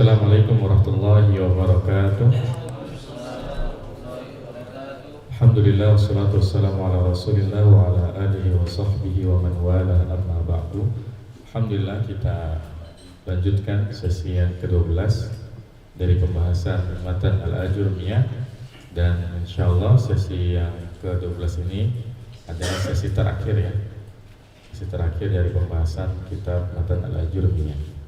Assalamualaikum warahmatullahi wabarakatuh. Alhamdulillah wassalatu wassalamu ala Rasulillah wa ala alihi wa sahbihi wa man wala amma ba'du. Alhamdulillah, kita lanjutkan sesi yang ke-12 dari pembahasan matan Al-Ajurmiyah, dan insyaallah sesi yang ke-12 ini adalah sesi terakhir ya. Sesi terakhir dari pembahasan kitab matan Al-Ajurmiyah.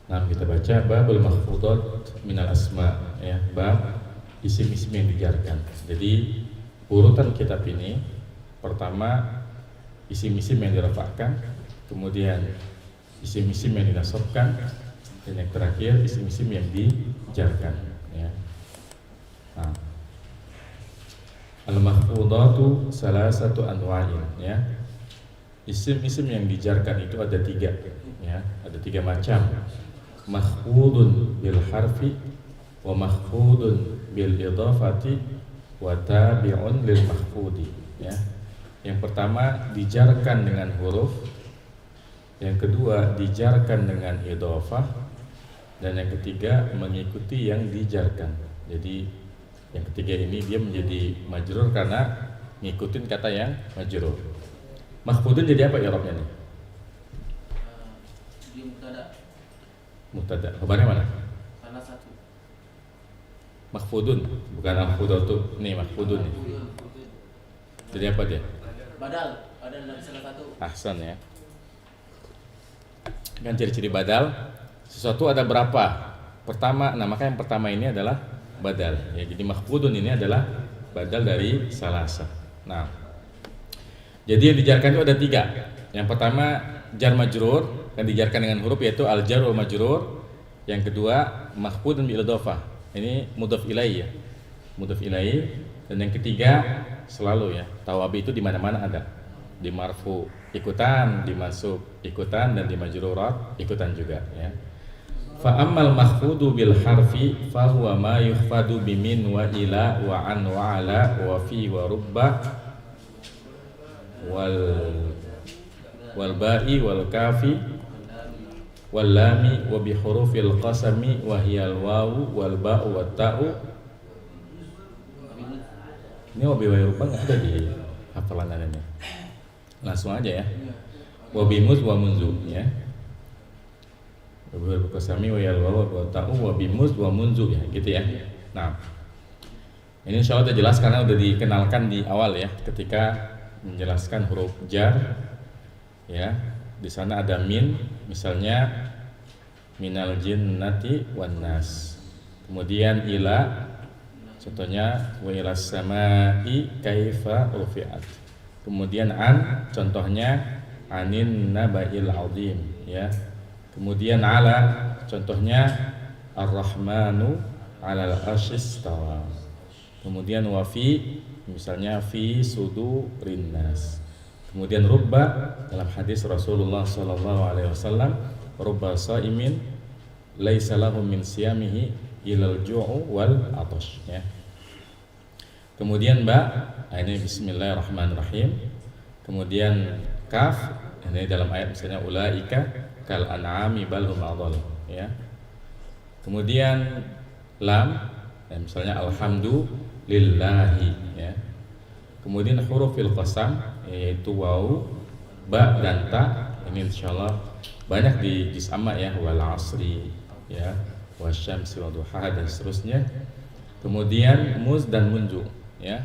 Nah, kita baca babul mahfudat minal asma ya, bab isim-isim yang dijarkan. Jadi urutan kitab ini, pertama isim-isim yang dirafa'kan, kemudian isim-isim yang dinasabkan, dan yang terakhir isim-isim yang dijarkan ya. Nah, al-mahfudatu salasatu anwa'in ya. Isim-isim yang dijarkan itu ada tiga ya, ada tiga macam. Mahfudun bil harfi wa mahfudun bil idhafati wa tabi'un lil mahfudi ya. Yang pertama dijarkan dengan huruf, yang kedua dijarkan dengan idhafah, dan yang ketiga mengikuti yang dijarkan. Jadi yang ketiga ini dia menjadi majrur karena ngikutin kata yang majrur. Mahfudun jadi apa i'rabnya nih? Mubtada. Khabarnya mana? Salah satu. Mahfudun, bukan mahfudatu. Nih mahfudun nih. Jadi apa dia? Badal dari salah satu. Ahsan ya. Kan ciri-ciri badal, sesuatu ada berapa? Pertama, nah maka yang pertama ini adalah badal ya. Jadi mahfudun ini adalah badal dari salasa. Nah, jadi yang dijarkan itu ada tiga. Yang pertama jar majrur, yang dijarkan dengan huruf, yaitu al-jar wal majrur. Yang kedua mahfudun bil idhafah, ini mudhaf ilaih ya, mudhaf ilaih. Dan yang ketiga selalu ya, tawabi itu di mana-mana ada, di marfu ikutan, di mansub ikutan, dan di majrurat ikutan juga ya. Fa ammal mahfudu bil harfi fa huwa ma yukhfadu bi min wa ila wa an wa ala wa fi wa rubba wal ba'i wal kafi wal lami wa bi hurufil qasami wa hiyal wawu wal ba'u wat ta'u. Ini wa bi wa rubba enggak ada di hafalan ini. Langsung aja ya. Wa bi muz wa munzu ya. Wa bi hurufil qasami wa hiyal wawu wat ta'u wa bi muz wa munzu ya, gitu ya. Nah, ini insyaallah udah jelas karena udah dikenalkan di awal ya, ketika menjelaskan huruf jar ya. Di sana ada min, misalnya minal jinnati wan nas. Kemudian ila, contohnya wa ilas samai kaifa rufi'at. Kemudian an, contohnya anin naba'il azim ya. Kemudian ala, contohnya ar-rahmanu 'alal arsy istawa. Kemudian wa fi, misalnya fi sudurin nas. Kemudian rubba, dalam hadis Rasulullah sallallahu alaihi wasallam, rubba shaimin laisa lahu min siyamihi ilal ju'u wal atash ya. Kemudian ba, ini bismillahirrahmanirrahim. Kemudian kaf, ini dalam ayat misalnya ulaika kal an'ami bal hum adall ya. Kemudian lam, misalnya alhamdulillahi ya. Kemudian hurufil qasam, yaitu waw, ba dan ta. Ini insyaallah banyak di juz amma ya, wal asri ya, wasyamsi wadhuha dan seterusnya. Kemudian muz dan munzu ya.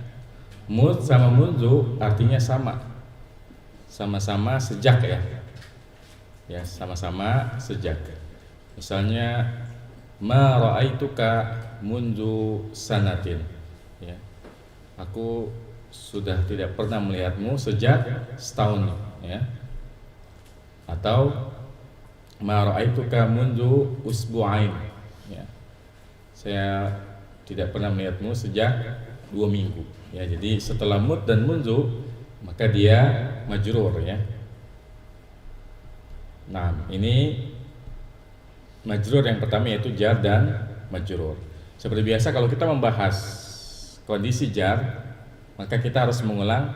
Muz sama munzu artinya sama-sama sejak ya. Ya, sama-sama sejak. Misalnya ma ra'aituka munzu sanatin ya. Aku sudah tidak pernah melihatmu sejak setahun ya. Atau ma ra'aituka mundu usbu'ain ya. Saya tidak pernah melihatmu sejak 2 minggu ya. Jadi setelah mud dan mundu maka dia majrur ya. Nah, ini majrur yang pertama yaitu jar dan majrur. Seperti biasa kalau kita membahas kondisi jar, maka kita harus mengulang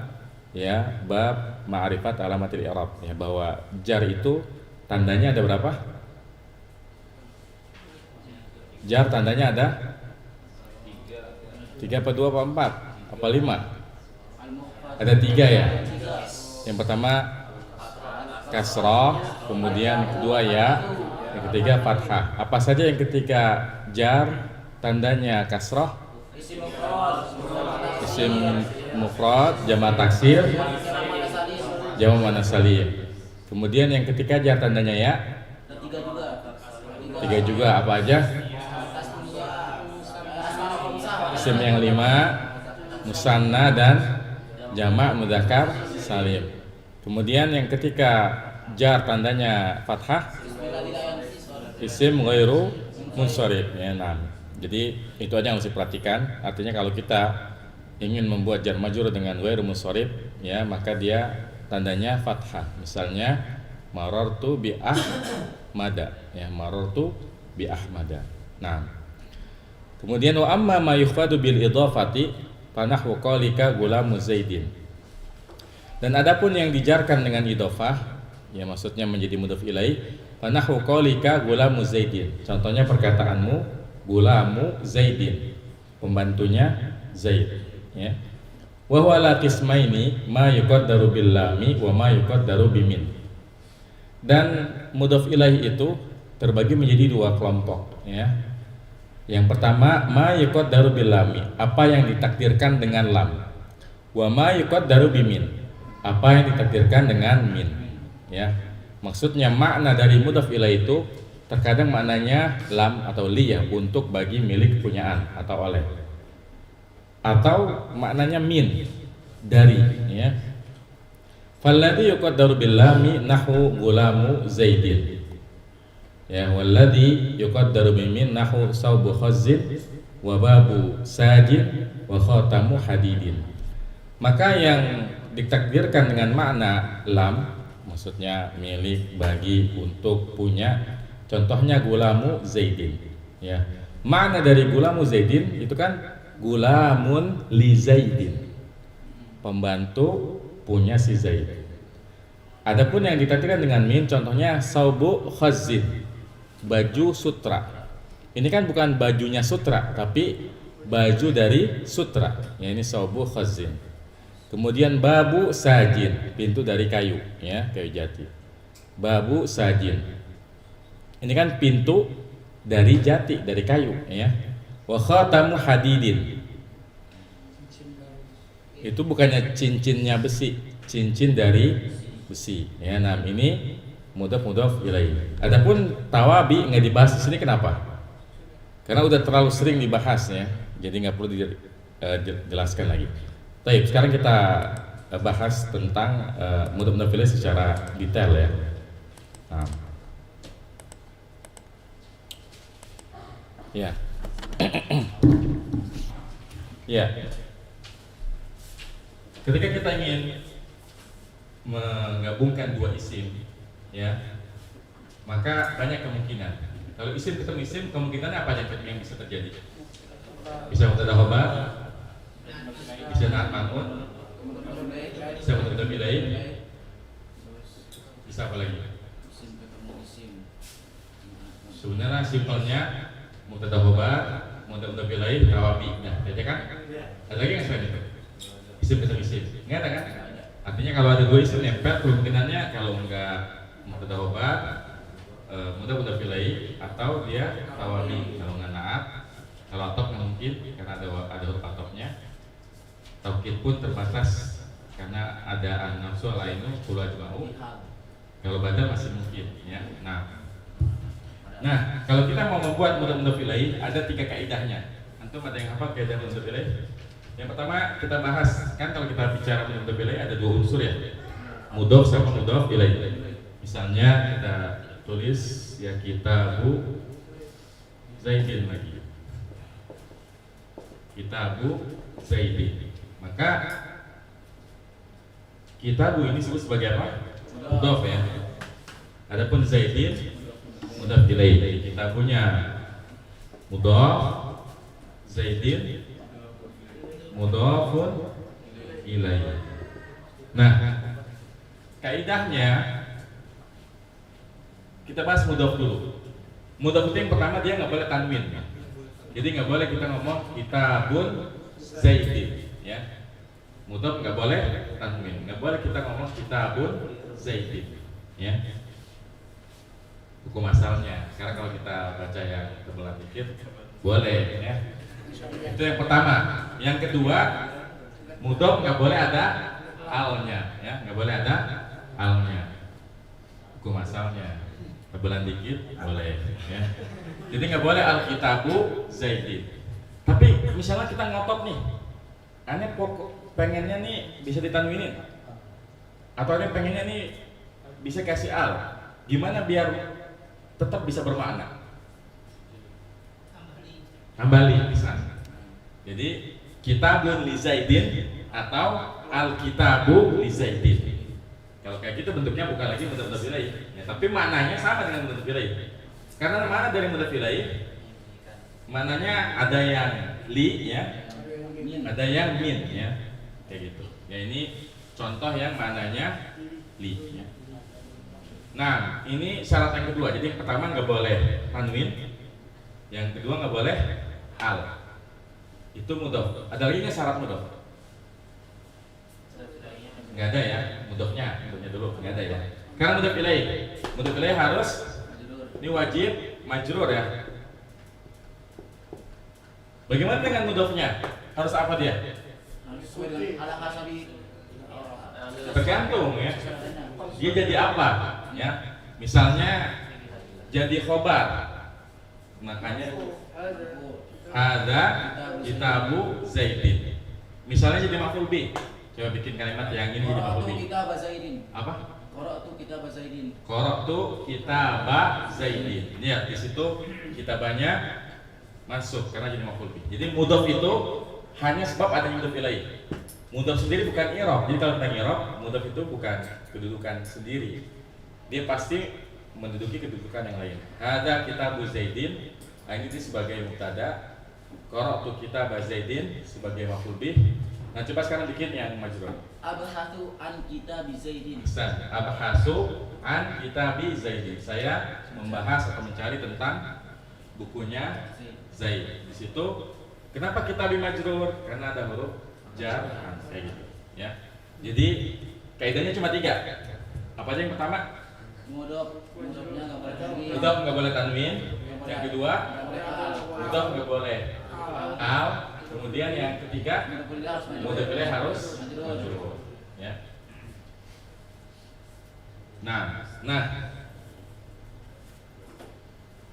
ya bab ma'rifat alamatil i'rab ya, bahwa jar itu tandanya ada berapa? jar tandanya ada 3 apa 2 apa 4 apa 5? Ada 3 ya. Yang pertama kasroh, kemudian yang kedua ya, yang ketiga fathah. Apa saja yang ketika jar tandanya kasroh? Isim mufrad, jamak taksir, jamak muannats salim. Kemudian yang ketika jar tandanya ya? 3 juga. Apa aja? Isim yang 5, musanna dan jamak mudzakkar salim. Kemudian yang ketika jar tandanya fathah, isim ghairu munsharif ya. Nah, jadi itu aja yang harus diperhatikan. Artinya kalau kita ingin membuat jar majrur dengan ghairu munsharif ya, maka dia tandanya fathah. Misalnya marartu bi ahmada ya, marartu bi ahmada. Nah, kemudian wa amma ma yukhfadu bil idhafati panahwu qalika gulamu zaidin. Dan adapun yang dijarkan dengan idhofah, ya maksudnya menjadi mudhof ilaih, panahwu qalika gulamu zaidin. Contohnya perkataanmu gulamu zaidin, pembantunya Zaid, ya. Wa huwa la qismaini ma yuqaddaru bil lami wa ma yuqaddaru bimin. Dan mudhof ilaih itu terbagi menjadi 2 kelompok, ya. Yang pertama ma yuqaddaru bil lami, apa yang ditakdirkan dengan lam. Wa ma yuqaddaru bimin, apa yang ditakdirkan dengan min, ya. Maksudnya makna dari mudhof ilaih itu terkadang maknanya lam atau li ya, untuk, bagi, milik, kepunyaan atau oleh. Atau maknanya min, dari, ya. Falladhi yuqaddaru bil lami nahwu gulamu zaidin. Ya, walladhi yuqaddaru bimin nahwu saubu khazzin wa babu sajid wa khatamu hadidin. Maka yang ditakdirkan dengan makna lam, maksudnya milik, bagi, untuk, punya, contohnya gulamu zaidin, ya. Makna dari gulamu zaidin itu kan gulamun li zaidin, pembantu punya si Zaid. Adapun yang ditakdirkan dengan min, contohnya saubu khazzin, baju sutra. Ini kan bukan bajunya sutra, tapi baju dari sutra, ya, ini saubu khazzin. Kemudian babu sajin, pintu dari kayu, ya, kayu jati. Babu sajin, ini kan pintu dari jati, dari kayu, ya. Wa khatamu hadidin, itu bukannya cincinnya besi, cincin dari besi, ya. Nah, ini mudhof ilaih. Adapun tawabi nggak dibahas di sini, kenapa? Karena udah terlalu sering dibahas, ya, jadi nggak perlu dijelaskan lagi. Baik, sekarang kita bahas tentang mudhof ilaih secara detail, ya. Nah. Ya. Ya. Ketika kita ingin menggabungkan 2 isim, ya, maka banyak kemungkinan. Kalau isim ketemu isim, kemungkinannya apa aja yang bisa terjadi? Bisa mubtada khobar, bisa naat man'ut, bisa mudhof ilaih, bisa apa lagi? Sebenarnya simpelnya mubtada khobar, mudhof ilaih, tawabi. Nah, ya kan? Ada lagi yang selain itu? Isim ketemu isim, nggak ada kan? Artinya kalau ada 2 isim nempel, kemungkinannya kalau enggak mubtada khobar, mudhof ilaih, atau dia tawabi. Kalau nggak naat, kalau atop mungkin karena ada huruf atopnya. Taukid pun terbatas karena ada an-nafsu lainu qul ajma'u. Kalau badal masih mungkin, ya. Nah, kalau kita mau membuat mudhof ilaih, ada 3 kaidahnya. Antum ada yang hafal kaidah mudhof ilaih? Yang pertama kita bahas, kan kalau kita bicara mudhof ilaih ada 2 unsur, ya, mudhof sama mudhof ilaih. Misalnya kita tulis ya kitabu Zaidin lagi, kitabu Zaidin, maka kitabu ini disebut sebagai apa? Mudhof, ya. Adapun Zaidin mudhof ilaih. Kitabunya mudhof, Zaidin mudhofun ilaih. Nah, kaidahnya kita bahas mudhof dulu. Mudhof itu yang pertama dia nggak boleh tanwin, Jadi nggak boleh kita ngomong kitabun zaidin, ya. Mudhof nggak boleh tanwin, nggak boleh kita ngomong kitabun zaidin, ya. Hukum asalnya. Sekarang kalau kita baca yang tebelan dikit, boleh, ya. Itu yang pertama. Yang kedua, mudhof nggak boleh ada alnya, ya, nggak boleh ada alnya. Hukum asalnya. Tebelan dikit boleh, ya. Jadi nggak boleh al-kitabu zaidin. Tapi misalnya kita ngotot nih, aneh pokok pengennya nih bisa ditanwinin, atau aneh pengennya nih bisa kasih al. Gimana biar tetap bisa bermakna? Tambali bisa. Jadi kitabun li zaidin atau al-kitabu li zaidin. Kalau kayak gitu bentuknya bukan lagi mudhof ilaih, ya, tapi maknanya sama dengan mudhof ilaih. Karena mana dari mudhof ilaih? Maknanya ada yang li, ya, ada yang min, ya, kayak gitu. Ya ini contoh yang maknanya li, ya. Nah ini syarat yang kedua. Jadi yang pertama nggak boleh tanwin, yang kedua nggak boleh al. Itu mudhof. Ada lagi nggak syarat mudhof? Nggak ada ya, mudhofnya dulu nggak ada ya. Karena mudhof ilaih harus ini wajib majrur, ya. Bagaimana dengan mudhofnya? Harus apa dia? Tergantung, ya. Dia jadi apa? Ya. Misalnya jadi khobar, makanya ada kitabu zaidin. Misalnya jadi maf'ul bih. Coba bikin kalimat yang ini jadi maf'ul bih. Apa? Qara'tu kitab Zaidin. Qara'tu kitab Zaidin. Lihat di situ kitabanya masuk karena jadi maf'ul bih. Jadi mudhof itu hanya sebab ada mudhof ilaih. Mudhof sendiri bukan i'rab. Jadi kalau tentang i'rab, mudhof itu bukan kedudukan sendiri. Dia pasti menduduki kedudukan yang lain. Ada kitabu Zaidin, ini sebagai mubtada. Qara'tu kitab Zaidin sebagai maf'ul bih. Nah coba sekarang bikin yang majrur. Abhasu an kitab Zaidin. Ustaz, abhasu an kitab Zaidin. Saya membahas atau mencari tentang bukunya Zaid. Di situ kenapa kitab majrur? Karena ada huruf jar kayak gitu, ya. Jadi kaidahnya cuma 3. Apa aja yang pertama? Mudhofnya nggak boleh tanwin. Mudhof nggak boleh tanwin. Yang kedua, mudhof nggak boleh al. Kemudian yang ketiga, mudhof ilaih harus majrur, ya. Nah,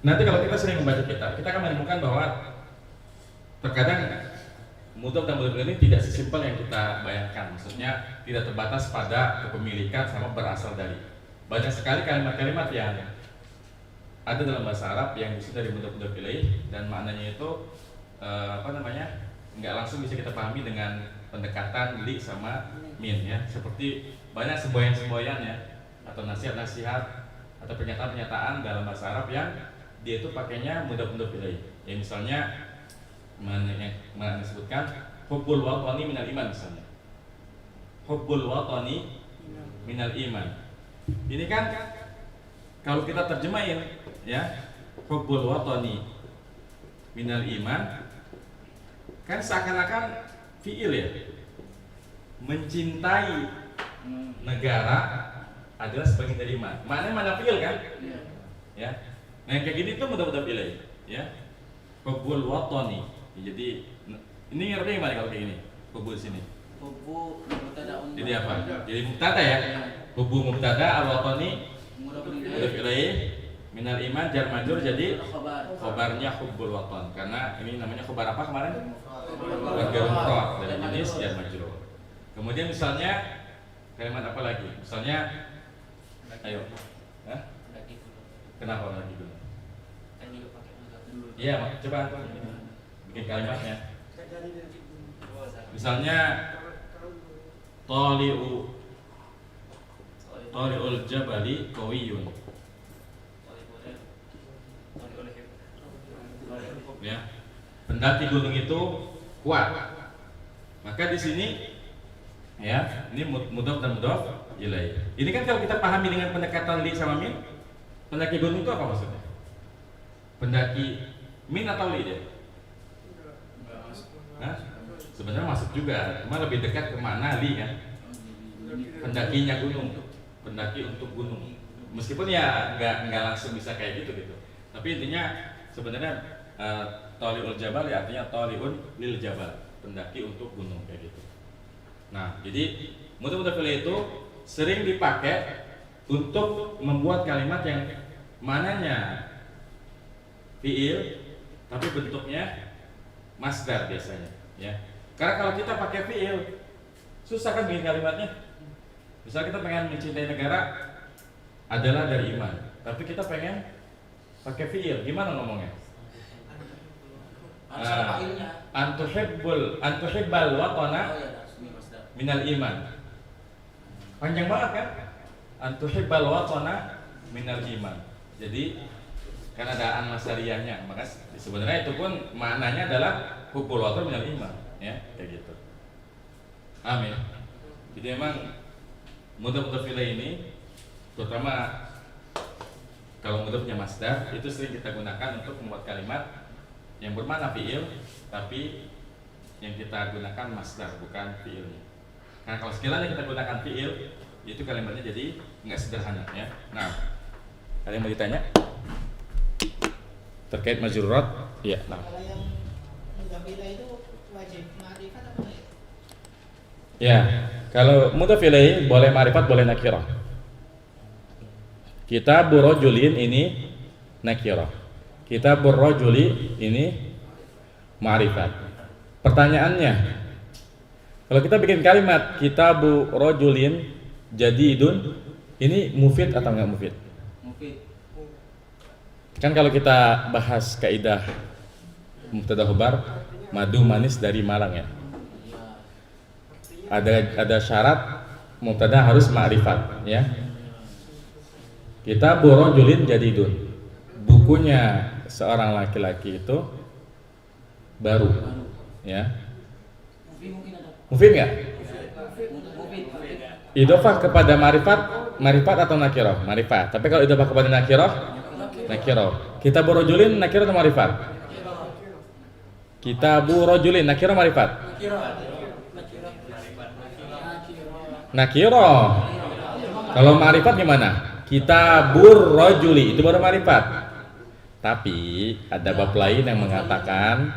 nanti kalau kita sering membaca kita akan menemukan bahwa terkadang mudhof dan mudhof ilaih ini tidak sesimpel yang kita bayangkan. Maksudnya tidak terbatas pada kepemilikan sama berasal dari. Banyak sekali kalimat-kalimat yang ada dalam bahasa Arab yang disusun dari mudhof ilaih dan maknanya itu nggak langsung bisa kita pahami dengan pendekatan li sama min, ya. Seperti banyak semboyan-semboyan, ya, atau nasihat-nasihat atau pernyataan-pernyataan dalam bahasa Arab yang dia itu pakainya mudhof ilaih. Ya misalnya mana disebutkan hubbul watani minal iman misalnya. Hubbul watani minal iman. Ini kan kalau kita terjemahin, ya, hubbul watani minal iman kan seakan-akan fiil, ya. Mencintai negara adalah sebagian dari iman. Maknanya mana fiil kan? Ya. Nah yang kayak gini tuh mudhof ilaih, ya. Hubbul watani. Jadi ini ngerti gimana kalau kayak gini? Hubbu sini. Hubbu mubtada. Jadi apa? Jadi mubtada, ya. Hubbu mubtada, al-watani mudhof ilaih, minal iman jar majrur jadi khobarnya hubbul watan. Karena ini namanya khobar apa kemarin? Khobar mufrad dari jenis jar majrur. Kemudian misalnya kalimat apa lagi? Misalnya ayo. Hah? Kenapa lagi dulu? Iya, coba bikin kalimatnya. Misalnya Tali'ul jabali qawiyun. Ya. Pendaki gunung itu kuat. Maka di sini, ya, ini mudhof dan mudhof ilaih. Ini kan kalau kita pahami dengan pendekatan li sama min, pendaki gunung itu apa maksudnya? Pendaki min atau li dia? Nah, sebenarnya masuk juga, cuma lebih dekat ke mana li kan? Pendakinya gunung, pendaki untuk gunung. Meskipun ya nggak langsung bisa kayak gitu. Tapi intinya sebenarnya toliul jabal ya artinya toliun lil jabal, pendaki untuk gunung kayak gitu. Nah, jadi mudhaf ilaih itu sering dipakai untuk membuat kalimat yang mananya fiil tapi bentuknya masdar biasanya, ya. Karena kalau kita pakai fiil susah kan bikin kalimatnya. Misal kita pengen mencintai negara adalah dari iman, tapi kita pengen pakai fiil, gimana ngomongnya? Antuhibbal watana minal iman. Panjang banget kan? Antuhibbal watana minal iman. Jadi kan ada an masdariyahnya, maka sebenarnya itu pun maknanya adalah hubbul watan minal iman, ya, kayak gitu. Amin. Jadi memang mudhaf ilaih ini terutama kalau mudhafnya masdar itu sering kita gunakan untuk membuat kalimat yang bermakna fiil tapi yang kita gunakan masdar bukan fiilnya. Karena kalau sekiranya kita gunakan fiil itu kalimatnya jadi nggak sederhana, ya. Nah, ada yang mau ditanya terkait majrurat? Ya. Nah. Kalau yang mudhaf ilaih itu wajib ma'rifat apa enggak? Ya, kalau mudhaf ilaih boleh ma'rifat boleh nakirah. Kitabur rajulin ini nakirah. Kitabur rajuli ini ma'rifat. Pertanyaannya, kalau kita bikin kalimat kitabu rajulin jadidun, ini mufid atau enggak mufid? Mufid. Kan kalau kita bahas kaidah mubtada khabar madu manis dari Malang, ya. Ada syarat mubtada harus ma'rifat, ya. Kita burojulin jadidun. Bukunya seorang laki-laki itu baru, ya. Mufid enggak? Idhofah kepada ma'rifat atau nakirah? Ma'rifat. Tapi kalau idhofah kepada nakirah Kitabu rajulin nakirah atau ma'rifat? Kitabu rajulin nakirah ma'rifat? Nakirah. Kalau ma'rifat gimana? Kitabur rajuli itu baru ma'rifat. Tapi ada bab lain yang mengatakan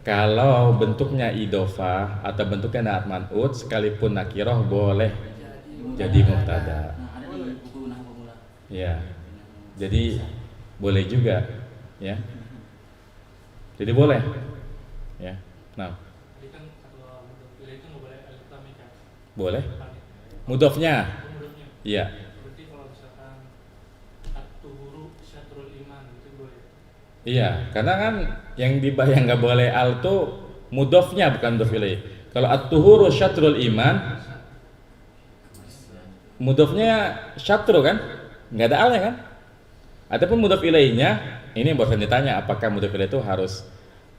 kalau bentuknya idhofah atau bentuknya na'at man'ut sekalipun nakirah boleh jadi mubtada. Ya. Jadi boleh juga, ya. Jadi boleh, ya. Nah, boleh. Mudhafnya, iya. Iya, karena kan yang nggak boleh al itu mudhafnya bukan mudhaf ilaih. Kalau at-tuhuru syatrul iman, mudhafnya syatru kan, nggak ada alnya kan. Adapun mudhaf ilaihnya, ini barusan ditanya apakah mudhaf ilaih itu harus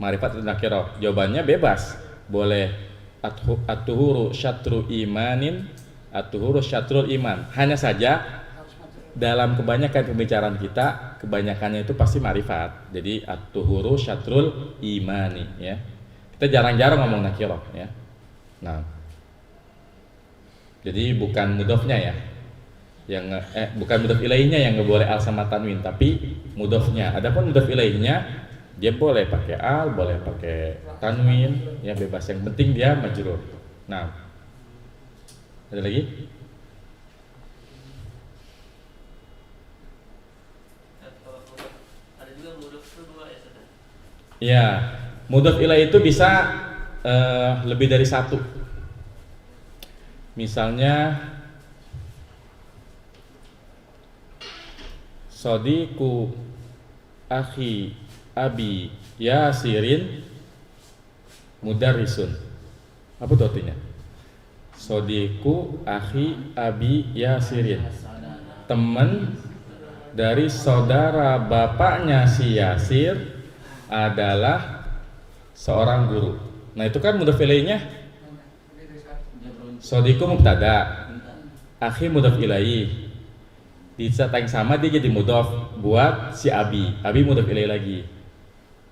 ma'rifat atau nakirah. Jawabannya bebas. Boleh at-tuhuru syatru imanin, at-tuhuru syatrul iman. Hanya saja dalam kebanyakan pembicaraan kita, kebanyakannya itu pasti ma'rifat. Jadi at-tuhuru syatrul imani, ya. Kita jarang-jarang ngomong nakirah, ya. Nah. Jadi bukan mudhafnya, ya. Bukan mudhaf ilaihnya yang nggak boleh al sama tanwin, tapi mudhafnya. Adapun mudhaf ilaihnya dia boleh pakai al, boleh pakai tanwin, ya bebas. Yang penting dia majrur. Nah, ada lagi? Ada juga mudhaf kedua ya, Ustaz. Ya, mudhaf ilaih itu bisa lebih dari satu. Misalnya Sodiku akhi abi yasirin mudarrisun. Apa itu artinya? Sodiku akhi abi yasirin, teman dari saudara bapaknya si Yasir adalah seorang guru. Nah itu kan mudhaf ilaihnya Sodiku mubtada, akhi mudhaf ilaih. Di saat yang sama dia jadi mudhaf buat si abi. Abi mudhaf ilaih lagi.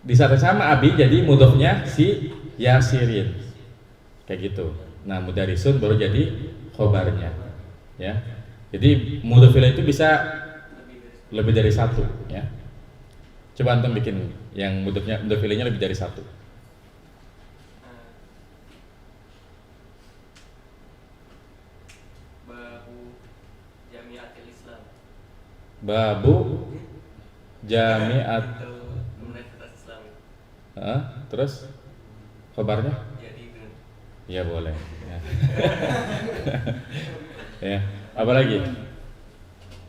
di saat yang sama abi jadi mudhofnya si yasirin kayak gitu. Nah mudarisun baru jadi khobarnya ya. Jadi mudhof ilaih itu bisa lebih dari satu ya. Coba antum bikin yang mudhof ilaihnya lebih dari satu. Babu Jamiatil Islam. Babu Jamiat. Universitas Islam. Terus kabarnya? Jadi itu. Iya boleh. Ya. Ya. Apa lagi?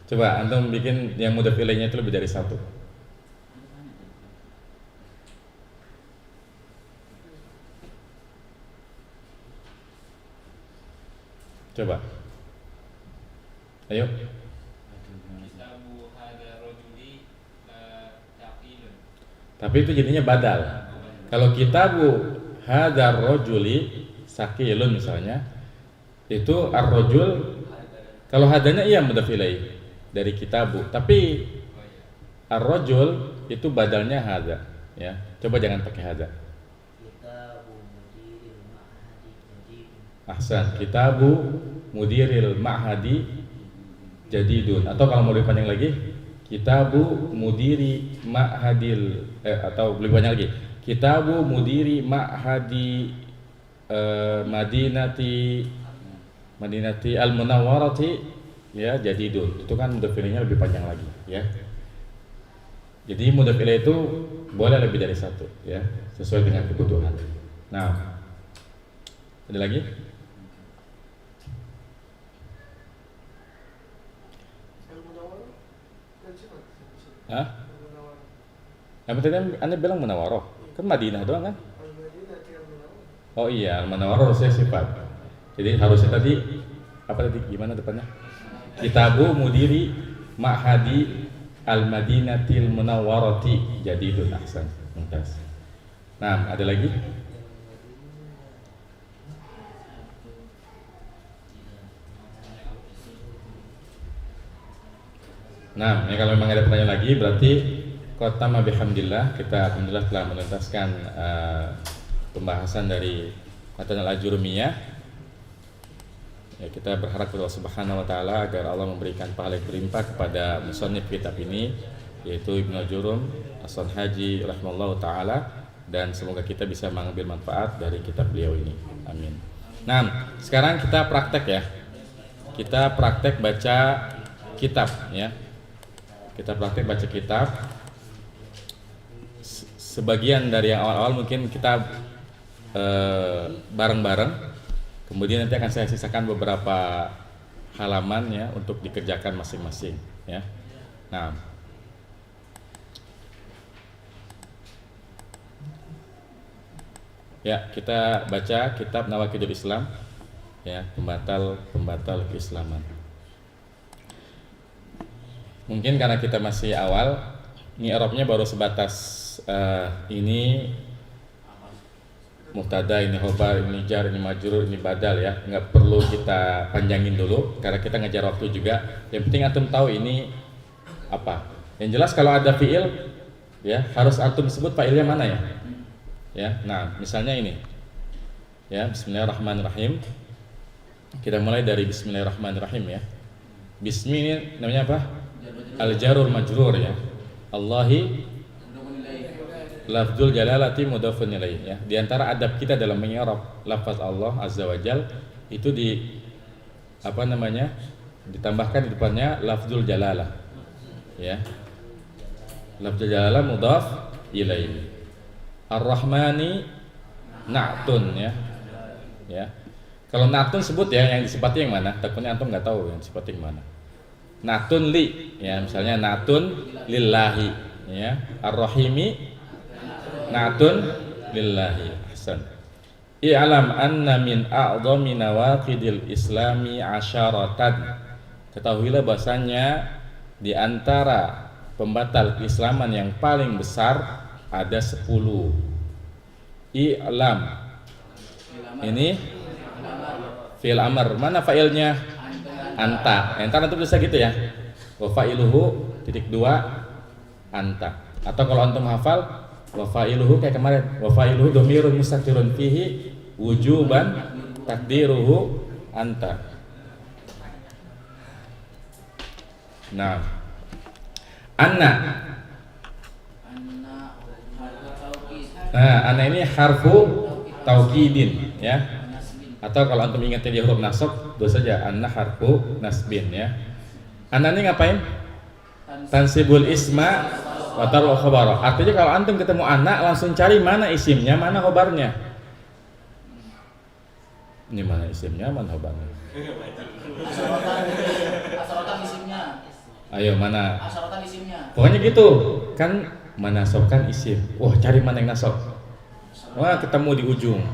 Coba antum bikin yang mudhof ilaihnya itu lebih dari satu. Coba. Ayo. Tapi itu jadinya badal. Kalau kitabu hadzal rajuli sakilun misalnya, itu ar-rajul kalau hadanya iya mudhof ilaih dari kitabu, tapi ar-rajul itu badalnya hadza ya. Coba jangan pakai hadza. Ahsan, kitabu mudiril ma'hadi jadidun, atau kalau mau lebih panjang lagi kitabu mudiri ma'hadil atau lebih banyak lagi kitabu mudiri ma'hadi madinati al-munawwarati ya jadidun. Itu kan mudhof ilaihnya lebih panjang lagi ya. Jadi mudhof ilaih itu boleh lebih dari satu ya, sesuai dengan kebutuhan. Nah, ada lagi? Hah? Yang tadi Anda bilang Munawaroh, kan Madinah doang kan? Oh iya, Munawaroh saya sifat. Jadi harusnya tadi apa tadi? Gimana depannya? Kitabu mudiri ma'hadi al-madinatil munawwarati jadidun. Ahsan. Mumtaz. Nah, ada lagi? Nah, ya kalau memang ada pertanyaan lagi berarti qatama bihamdillah, kita alhamdulillah telah menuntaskan pembahasan dari matan al-ajurumiyah. Ya, kita berharap kepada Allah Subhanahu wa taala agar Allah memberikan pahala yang berlimpah kepada musannif kitab ini yaitu Ibnu Jurum As-Sanhaji rahimallahu taala, dan semoga kita bisa mengambil manfaat dari kitab beliau ini. Amin. Nah, sekarang kita praktek ya. Kita praktek baca kitab ya. Kita praktek baca kitab. Sebagian dari yang awal-awal mungkin kita bareng-bareng. Kemudian nanti akan saya sisakan beberapa halaman ya untuk dikerjakan masing-masing ya. Nah, ya kita baca kitab Nawaqidul Islam ya, pembatal keislaman. Mungkin karena kita masih awal, i'rabnya baru sebatas ini mubtada, ini khobar, ini jar, ini majrur, ini badal ya. Nggak perlu kita panjangin dulu karena kita ngejar waktu juga. Yang penting antum tahu ini apa. Yang jelas kalau ada fiil ya harus antum sebut fa'ilnya mana ya. Ya, nah misalnya ini ya, Bismillahirrahmanirrahim. Kita mulai dari Bismillahirrahmanirrahim ya. Bismi ini namanya apa? Al-jarur majrur ya. Allahi lafzul jalalati mudhafun ilaih ya. Di antara adab kita dalam mengi'rab lafaz Allah azza wajal itu ditambahkan di depannya lafzul jalalah ya. Lafzul jalalah mudhaf ilaih. Ar-Rahmani na'tun ya. Ya. Kalau na'tun sebut ya yang disifati yang mana? Takutnya antum enggak tahu yang disifati yang mana. Na'tun li ya, misalnya na'tun lillahi ya. Ar-Rahimi na'tun lillahi. Ahsan. I'lam anna min a'dhami nawaqidil islami asyaratan. Ketahuilah bahasanya di antara pembatal keislaman yang paling besar ada 10. I'lam. Ini fi'il amr. Mana fa'ilnya? Anta. Entar nanti bisa gitu ya. Wa fa'iluhu titik 2 anta. Atau kalau antum hafal Wa fa'iluhu kayak kemarin. Wa fa'iluhu dhamirun mustatirun fihi wujuban takdiruhu anta. Nah. Anna. Nah, anna ini harfu taukidin ya. Atau kalau antum ingatnya dia huruf nasab, tulis saja anna harfu nasbin ya. Anna ini ngapain? Tansibul isma wa tarul khabara. Artinya kalau antum ketemu anak langsung cari mana isimnya, mana khobarnya. Ini mana isimnya, mana khobarnya. Asaratan isimnya. Ayo mana? Asaratan isimnya. Pokoknya gitu. Kan menasabkan isim. Wah, cari mana yang nasab. Wah, ketemu di ujung.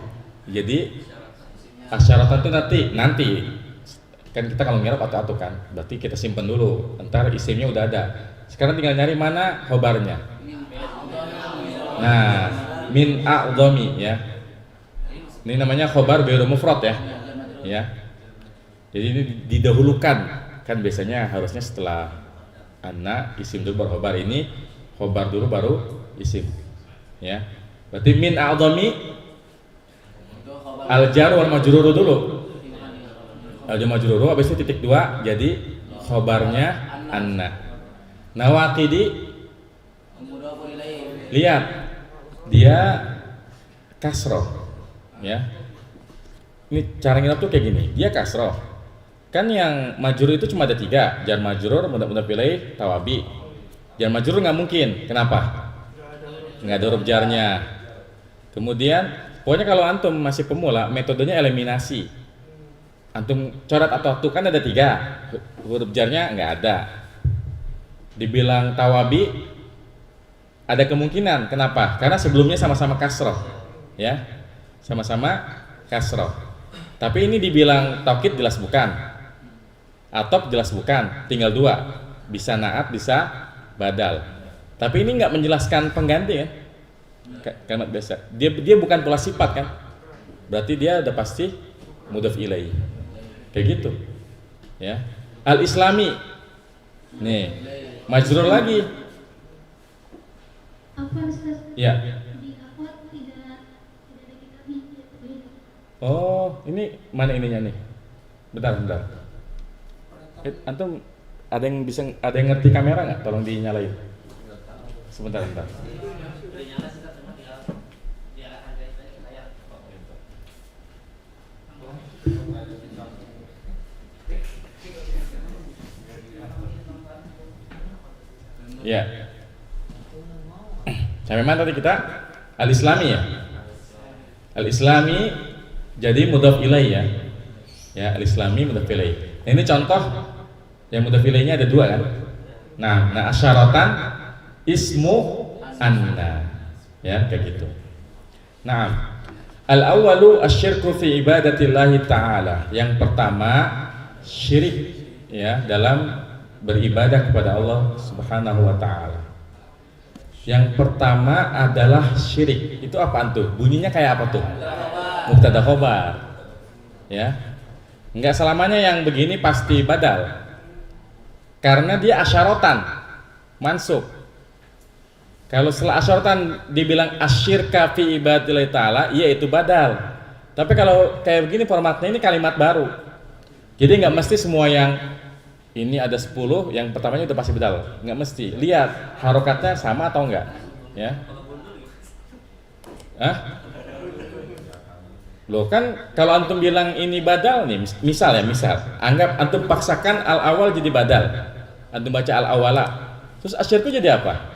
Jadi asyaratan itu nanti. Kan kita kalau ngerap atau kan, berarti kita simpan dulu. Ntar isimnya udah ada. Sekarang tinggal nyari mana khobarnya. Nah, min a'dhami ya. Ini namanya khobar ghairu mufrad ya. Ya. Jadi ini didahulukan. Kan biasanya harusnya setelah anna isim dulu baru khobar, ini khobar dulu baru isim. Ya. Berarti min a'dhami al-jar wal majrur dulu. Al-jar majrur habis itu titik 2 jadi khobarnya anna. Nawaqidi, lihat dia kasroh ya. Ini cara ngira tuh kayak gini, dia kasroh kan. Yang majrur itu cuma ada 3, jar majrur, mudhaf ilaih, tawabi. Jar majrur nggak mungkin, kenapa? Nggak ada huruf jarnya. Kemudian pokoknya kalau antum masih pemula, metodenya eliminasi. Antum coret atau kan ada 3, huruf jarnya nggak ada. Dibilang tawabi ada kemungkinan, kenapa? Karena sebelumnya sama-sama kasroh ya, sama-sama kasroh. Tapi ini dibilang taukid jelas bukan, atop jelas bukan, tinggal 2, bisa naat bisa badal. Tapi ini nggak menjelaskan pengganti ya, kalimat biasa. Dia bukan pola sifat kan, berarti dia udah pasti mudhaf ilaih kayak gitu ya. Al-islami nih majrur lagi. Apa Ustaz? Ya. Di akhwat tidak ada kitabnya. Oh, ini mana ininya nih? Bentar. Antum ada yang ngerti kamera nggak? Tolong dinyalain. Sebentar. Ya. Sampai mana tadi kita? Al-Islami ya. Al-Islami jadi mudhaf ilaih ya. Ya, al-Islami mudhaf ilaih. Nah, ini contoh yang mudhaf ilaihnya ada 2 kan? Nah asyaratan ismu anna. Ya, kayak gitu. Nah, al-awwalu asyirku fi ibadatillahi ta'ala. Yang pertama syirik ya dalam beribadah kepada Allah Subhanahu wa taala. Yang pertama adalah syirik. Itu apaan tuh? Bunyinya kayak apa tuh? Mubtada khobar. Ya. Enggak selamanya yang begini pasti badal. Karena dia asyaratan, mansub. Kalau setelah asyaratan dibilang asyirka fi ibadillahi ta'ala, iya itu badal. Tapi kalau kayak begini formatnya ini kalimat baru. Jadi enggak mesti semua yang ini ada 10, yang pertamanya udah pasti badal. Enggak mesti. Lihat harokatnya sama atau enggak, ya. Loh kan kalau antum bilang ini badal nih, misal anggap antum paksakan al-awal jadi badal. Antum baca al-awala. Terus asyirku jadi apa?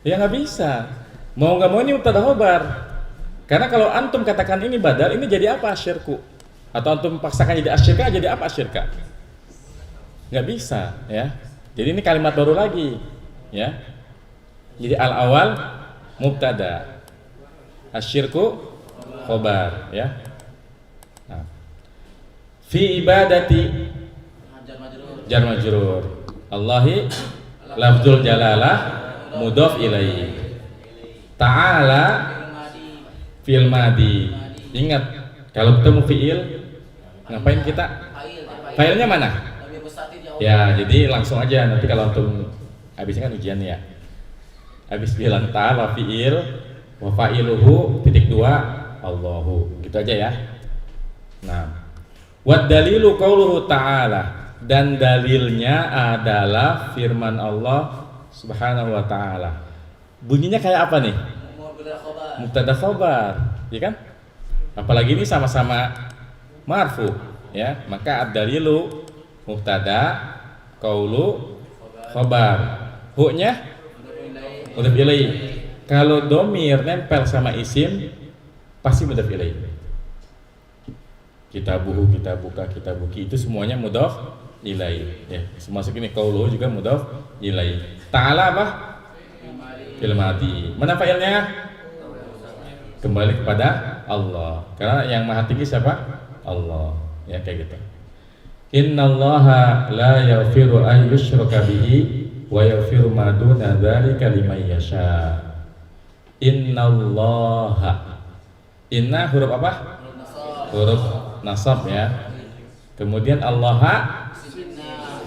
Ya nggak bisa. Mau nggak mau ini mubtada khobar. Karena kalau antum katakan ini badal, ini jadi apa asyirku? Atau antum paksakan jadi asyirka, jadi apa asyirka? Nggak bisa ya. Jadi ini kalimat baru lagi ya. Jadi al-awal mubtada, asyirku khobar ya. Nah. Fi ibadati jar majrur. Allahi lafzul jalalah mudhaf ilaih. Ta'ala fi'il madi. Ingat kalau ketemu fi'il ngapain kita? Fa'ilnya mana? Ya, jadi langsung aja nanti kalau antum habisnya kan ujian ya. habis bilang ta'ala fi'il wa fa'iluhu titik 2 Allahu. Gitu aja ya. Nah, wa dalilu qauluhu ta'ala, dan dalilnya adalah firman Allah Subhanahu wa taala. Bunyinya kayak apa nih? Mubtada khobar, ya kan? Apalagi ini sama-sama marfu, ya. Maka ad-dalilu mubtada, qaulu khobar. Hu-nya mudhaf ilaih. Kalau domir nempel sama isim pasti mudhaf ilaih. Kitabuhu, kitabuka, kitabuki, itu semuanya mudhaf ilaih. Ya, termasuk ini qaulu juga mudhaf ilaih. Ta'ala apa? Fil madi. Mana fa'ilnya? Kembali kepada Allah. Karena yang maha tinggi siapa? Allah. Ya, kayak gitu. Innallaha la yaghfiru an yushraka bihi wa yaghfiru ma duna dzalika liman yasha. Innallaha. Inna huruf apa? Huruf nasab ya. Kemudian Allah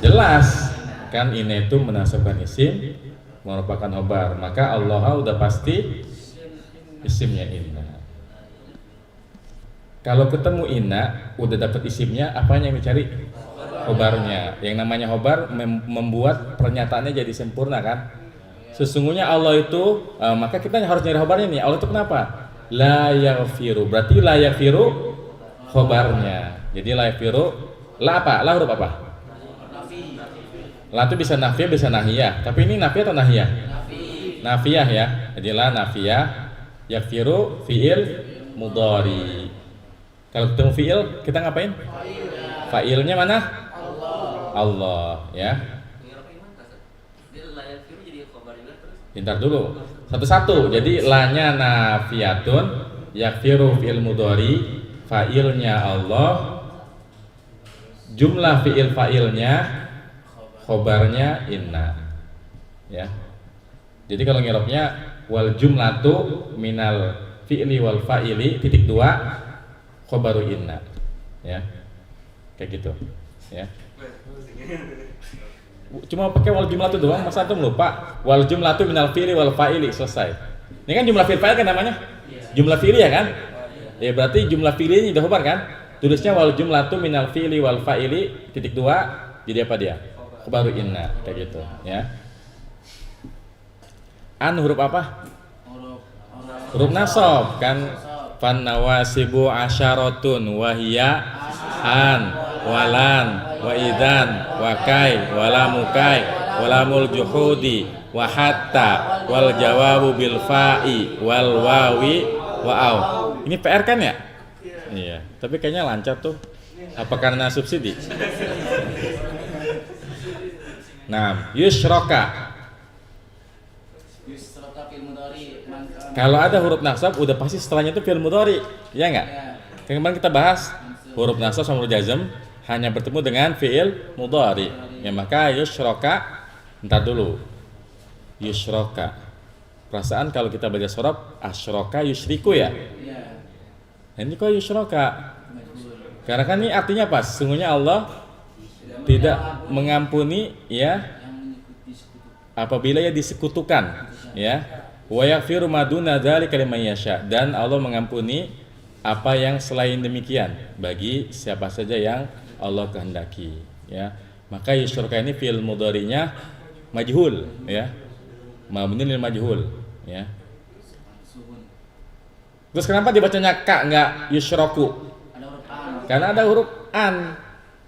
jelas kan, ini itu menasabkan isim merupakan khobar, maka Allah udah pasti isimnya inna. Kalau ketemu inna udah dapat isimnya, apanya yang dicari? Khobarnya. Yang namanya khobar membuat pernyataannya jadi sempurna kan. Sesungguhnya Allah itu maka kita harus nyari khobarnya nih. Allah itu kenapa? La yaghfiru, berarti la yaghfiru khobarnya. Jadi la yaghfiru, la apa? La huruf apa? La itu bisa nafiyah, bisa nahiyah. Tapi ini nafiyah atau nahiyah? Nafiyah ya. Jadi la nafiyah, yaghfiru fi'il mudhari. Kalau ketemu fi'il kita ngapain? Fa'ilnya mana? Allah ya. Pintar dulu. Satu-satu. Jadi la-nya nafiyatun, yaghfiru fi'il mudhari, fa'ilnya Allah, jumlah fi'il fa'ilnya, khobarnya inna. Ya. Jadi kalau ngirapnya wal jumlatu minal fi'li wal fa'ili titik 2 khobaru inna. Ya. Kayak gitu. Ya. Cuma pakai wal jumlatu doang, masa antum lupa? Wal jumlatu minal fi'li wal fa'ili, selesai. Ini kan jumlah fi'il fa'il kan namanya? Jumlah fi'li ya kan? Ya berarti jumlah fi'linya udah khobar kan? Tulisnya wal jumlatu minal fi'li wal fa'ili titik 2, jadi apa dia? Khobaru inna, kayak gitu ya. An huruf apa? Huruf nasab kan. Fan nawasibu asyaratun wahia an walan wa idan wa kai wala mukai walamul juhudi wa hatta wal jawabu bil fa'i wal wawi wa au. Ini PR kan ya? Iya, tapi kayaknya lancar tuh. Apa karena subsidi? Nah, yusroka. Kalau ada huruf nasab, udah pasti setelahnya itu fi'il mudhari, ya enggak? Kemarin kita bahas huruf nasab sama huruf jazm hanya bertemu dengan fi'il mudhari. Ya maka yusroka, entar dulu. Yusroka. Perasaan kalau kita baca surab asyroka yusriku ya. Nah, ini kok yusroka? Karena kan ini artinya apa? Sesungguhnya Allah tidak mengampuni ya apabila ya disekutukan ya. Wa yaghfiru ma duna dzalika liman yasha, dan Allah mengampuni apa yang selain demikian bagi siapa saja yang Allah kehendaki ya. Maka yusyraka ini fi'il mudhari'nya majhul ya. Mabni lil majhul ya. Terus kenapa dibacanya ka enggak yusyraku? Karena ada huruf an.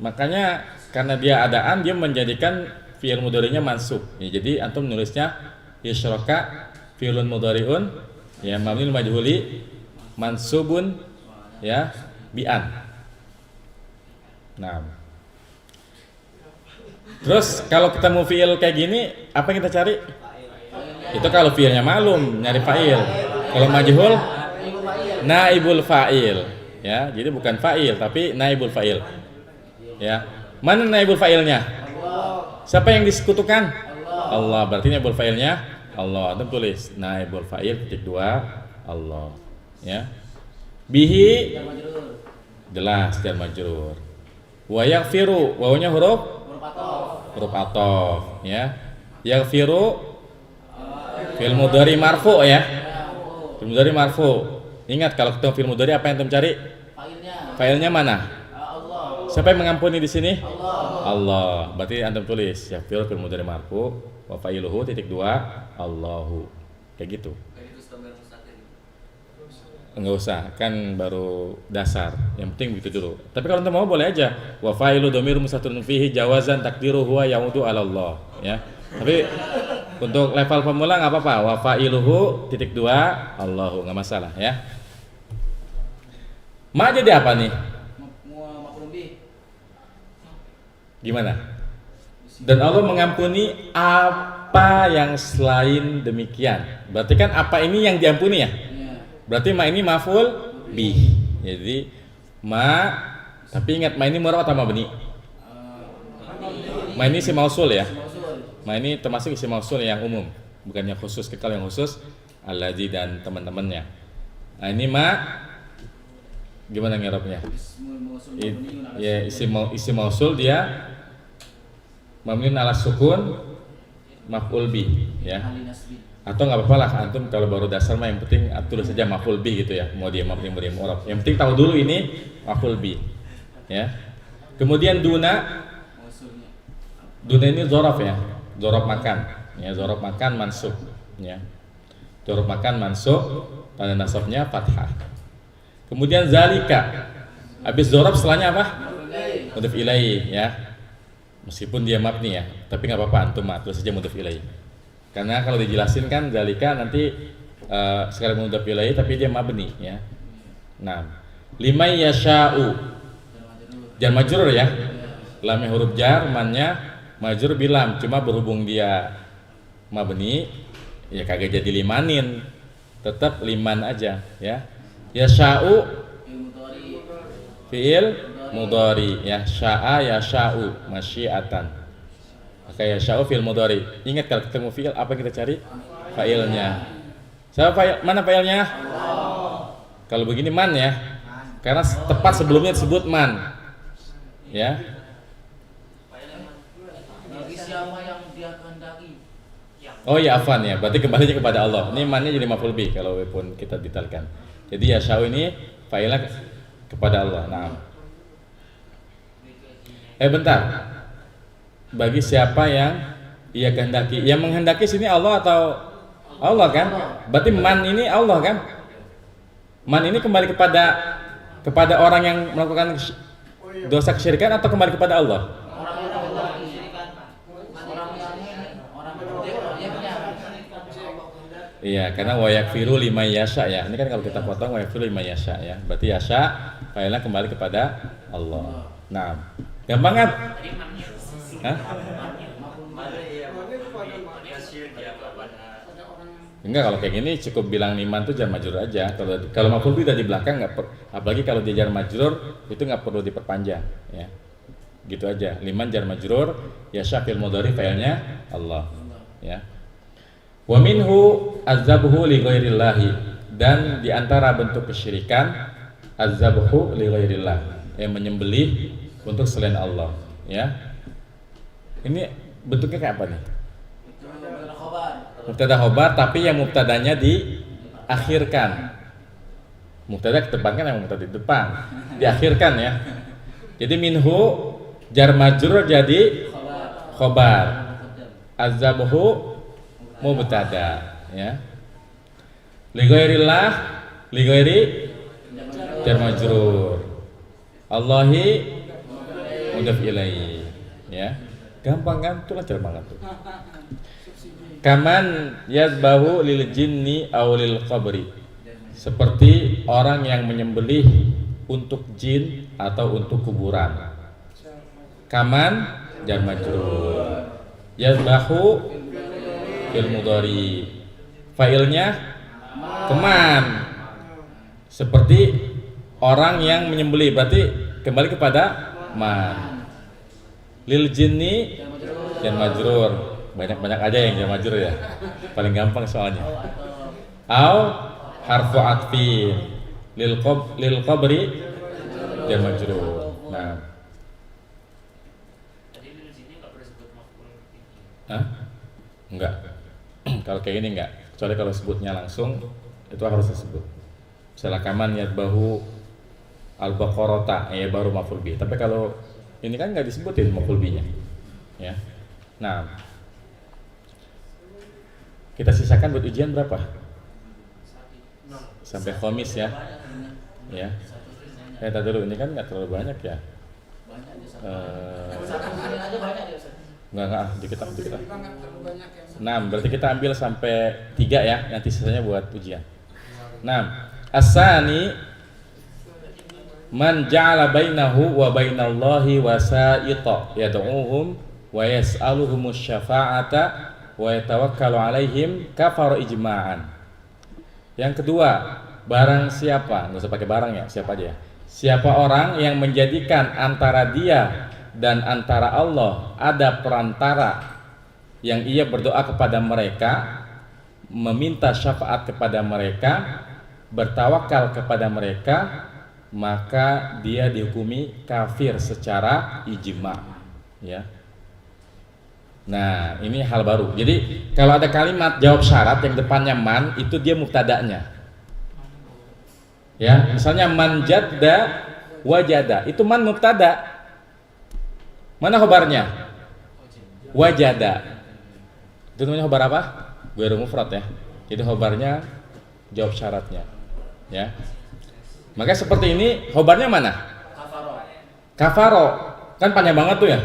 Makanya karena dia ada an, dia menjadikan fi'il mudhari'nya mansub. Ya, jadi antum nulisnya yusyraka fi'lun mudhari'un ya mabni lil majhuli mansubun ya bi an. Nah. Terus kalau ketemu fi'il kayak gini, apa yang kita cari? Itu kalau fi'ilnya malum, nyari fa'il. Kalau majhul naibul fa'il ya. Jadi bukan fa'il tapi naibul fa'il. Ya. Mana naibul fa'ilnya? Siapa yang disekutukan? Allah. Berarti naibul fa'ilnya Allah. Antum tulis naibul fa'il titik 2 Allah ya. Bihi jelas jar majrur. Wa yaghfiru, wawunya huruf atof ya. Yaghfiru Fi'il mudhari marfu ya. Fi'il mudhari marfu. Ingat kalau ketemu fi'il mudhari apa yang antum cari? Failnya mana? Allah. Siapa yang mengampuni di sini? Allah. Allah. Berarti antum tulis ya fi'il mudhari marfu wa fa'iluhu titik dua Allahu. Kayak gitu. Kayak itu stamber mustaqil. Enggak usah, kan baru dasar. Yang penting begitu dulu. Tapi kalau antum mau boleh aja. Wa fa'ilu dhamir mustatirun fihi jawazan takdiru huwa yaudu 'ala Allah, ya. Tapi untuk level pemula nggak apa-apa. Wa fa'iluhu titik dua Allahu, nggak masalah ya. Ma jadi apa nih? Maf'ul bih. Gimana? Dan Allah mengampuni apa yang selain demikian. Berarti kan apa ini yang diampuni ya? Iya. Berarti ma ini maf'ul bih. Jadi ma, tapi ingat ma ini murab atau mabni? Ma ini isim mausul ya. Ma ini termasuk isim mausul yang umum, bukannya khusus. Kalau yang khusus Alladzi dan teman-temannya. Nah ini ma gimana ngerapnya? Ya isim mausul dia mabniun ala sukun maf'ul bih ya. Atau nggak apa-apa lah antum kalau baru dasar mah yang penting tulis saja maf'ul bih gitu ya. Mau dia mabni mau dia mu'rab. Yang penting tahu dulu ini maf'ul bih ya. Kemudian duna ini dzaraf ya. Dzaraf makan ya, dzaraf makan mansub ya. Dzaraf makan mansub, tanda nasabnya fathah. Kemudian zalika. Habis dzaraf setelahnya apa? Mudhof ilaih ya. Meskipun dia mabni ya, tapi nggak apa-apa antum terus saja mudhof ilaih. Karena kalau dijelasin kan zalika nanti sekali mudhof ilaih tapi dia mabni ya. Nah, limay yasha'u. Jar majrur ya. Lamnya huruf jar, mannya majrur bilam, cuma berhubung dia mabni ya kagak jadi limanin. Tetap liman aja ya. Yasha'u fi'il mudhari ya, sya'a yasha'u masyiatan. Maka yasha'u fi'il mudhari. Ingat kalau ketemu fi'il apa yang kita cari? Fa'ilnya. Siapa fa'il? Mana fa'ilnya? Kalau begini man ya. Karena tepat sebelumnya disebut man. Ya. Bagi siapa yang dia kehendaki. Oh ya afan ya. Berarti kembalinya kepada Allah. Ini mannya jadi maf'ul bih kalau pun kita detailkan. Jadi yasha'u ini fa'ilnya kepada Allah. Nah. Bentar. Bagi siapa yang ia kehendaki. Yang menghendaki sini Allah atau Allah kan? Berarti man ini Allah kan? Man ini kembali kepada orang yang melakukan dosa kesyirikan atau kembali kepada Allah? Iya, karena wa yakfiru lima yasha ya. Ini kan kalau kita potong wa yakfiru lima yasha ya. Berarti yasha failnya kembali kepada Allah. Nah, gampang kan? Hah? Enggak, kalau kayak gini cukup bilang liman tuh jar majrur aja. Kalau maf'ul bih di belakang nggak apalagi kalau dia jar majrur itu nggak perlu diperpanjang ya. Gitu aja. Liman jar majrur, yasha fil mudhari failnya Allah ya. Wa minhu azzabuhu li ghairillahi, dan di antara bentuk kesyirikan azzabuhu li ghairillah, yang menyembelih untuk selain Allah ya. Ini bentuknya kayak apa nih? Mubtada khobar, tapi yang mubtadanya diakhirkan. Mubtada ke depan kan, yang mubtada di depan diakhirkan ya. Jadi minhu jar majrur jadi khobar, azzabuhu mubtada ya. Li ghairillah, li ghairi jar majrur, Allahi mudhof ilaihi ya. Gampang kan? Itu lancar banget tuh. Kaman yazbahu lil jinni aw lil qabri, seperti orang yang menyembelih untuk jin atau untuk kuburan. Kaman jar majrur, yazbahu fil mudhari, failnya keman, seperti orang yang menyembelih, berarti kembali kepada man. Lil jinni jar majrur, banyak-banyak aja yang jar majrur ya, paling gampang soalnya. Au harfu atfi, lil qabri jar majrur. Nah, Tadi di sini nggak pernah sebut maf'ul bih. hah? Enggak. Kalau kayak gini enggak. kecuali kalau sebutnya langsung itu harus disebut. Misalnya kaman yadbahu al-baqarata ya baru maf'ul bih. Tapi kalau ini kan nggak disebutin maf'ul bihnya. Ya. Nah, kita sisakan buat ujian berapa? Sampai Khamis ya. Ya. Kita dulu ini kan nggak terlalu banyak ya. Banyak dia satu ujian aja banyak dia Ustaz. Enggak, dikit. Nah, berarti kita ambil sampai 3 ya, nanti sisanya buat ujian. Nah, asani man ja'ala bainahu wa bainallahi wasa'ita yad'uhum wa yas'aluhumus syafa'ata wa yatawakkalu 'alaihim kafara ijma'an. Yang kedua, barang siapa, enggak usah pakai barang ya, siapa aja ya. Siapa orang yang menjadikan antara dia dan antara Allah ada perantara yang ia berdoa kepada mereka, meminta syafaat kepada mereka, bertawakal kepada mereka, maka dia dihukumi kafir secara ijma. Ya. Nah, ini hal baru. Jadi kalau ada kalimat jawab syarat yang depannya man, itu dia mubtada'nya. Ya, misalnya man jadda wajada, itu man mubtada'. Mana khobarnya? Wajada. Itu namanya khobar apa? Ghairu mufrad ya. Jadi khobarnya jawab syaratnya. Ya. Maka seperti ini khobarnya mana? Kafaro. Kan panjang banget tuh ya.